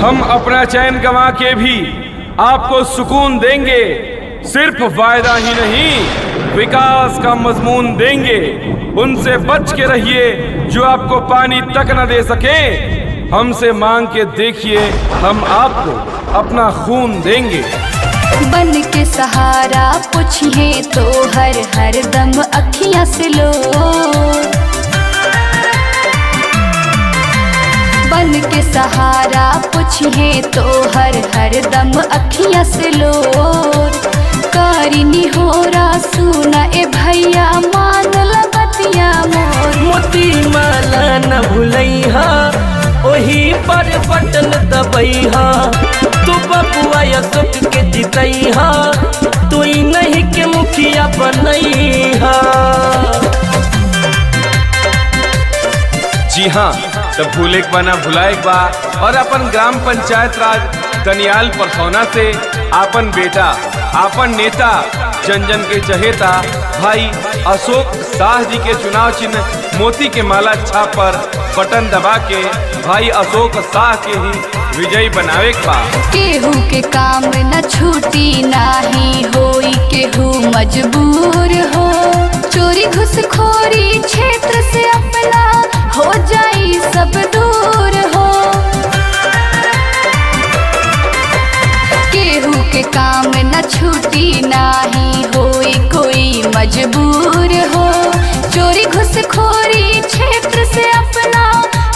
हम अपना चैन गंवा के भी आपको सुकून देंगे। सिर्फ वायदा ही नहीं, विकास का मजमून देंगे। उनसे बच के रहिए जो आपको पानी तक न दे सके। हमसे मांग के देखिए, हम आपको अपना खून देंगे। बन के सहारा पूछिए तो हर दम अखियां से लो। बन के सहारा पूछिए तो हर दम अखियां से लो। कारिनी हो सुना ए भैया, मान लगतिया मोर। मोती माला न भूलैहा, ओही पर बटन दबैहा। तू बबुआ अशोक के जितैहा, तू नहीं के मुखिया बनैहा। जी हाँ, तो भूले के बना भुलाए बा। और अपन ग्राम पंचायत राज दनियाल परसौना से आपन बेटा, आपन नेता, जन जन के चहेता भाई अशोक शाह जी के चुनाव चिन्ह मोती के माला छाप पर बटन दबा के भाई अशोक शाह के ही विजयी बनावे के बा। केहू के काम न छूटी, नाही होई केहू मजबूर हो। चोरी घुसखोरी क्षेत्र से अपना हो जाई सब दूर हो। केहू के काम न छूटी, नाही होई कोई मजबूर हो। चोरी घुसखोरी क्षेत्र से अपना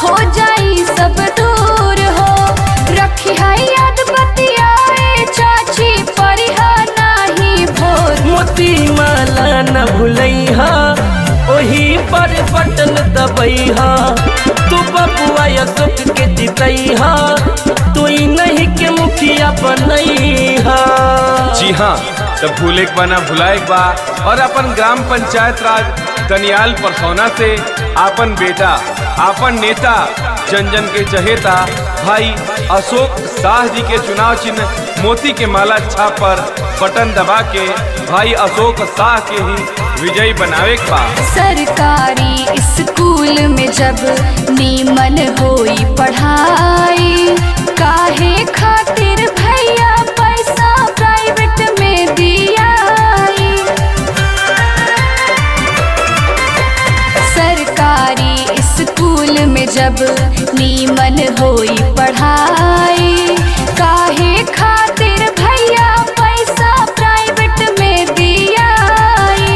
हो जाई सब दूर हो। रखी है याद बतियाए चाची, परिहा नाही भोर। मोती माला न भूलैहा, ओही पर बटन दबैहा। तू बबुआ अशोक के जितैहा, तू नहीं के मुखिया बनैहा। जी हाँ, तो भूले के बना भुलाए बा। और अपन ग्राम पंचायत राज दनियाल परसौना से आपन बेटा, आपन नेता, जन जन के चहेता भाई अशोक शाह जी के चुनाव चिन्ह मोती के माला छाप पर बटन दबा के भाई अशोक शाह के ही विजयी बनावे के बा। सरकारी स्कूल में जब नीमन होई पढ़ाई, काहे खातिर भैया पैसा प्राइवेट में दियाई। सरकारी स्कूल में जब नीमन होई पढ़ाई, काहे खातिर भैया पैसा प्राइवेट में दियाई।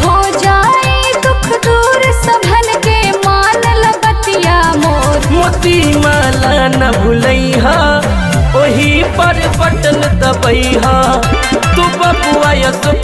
हो जाए दुख दूर सबन के, मान लगतिया मोर। मोती माला न भूलैहा, ओही पर बटन दबैहा। तू बबुआ अशोक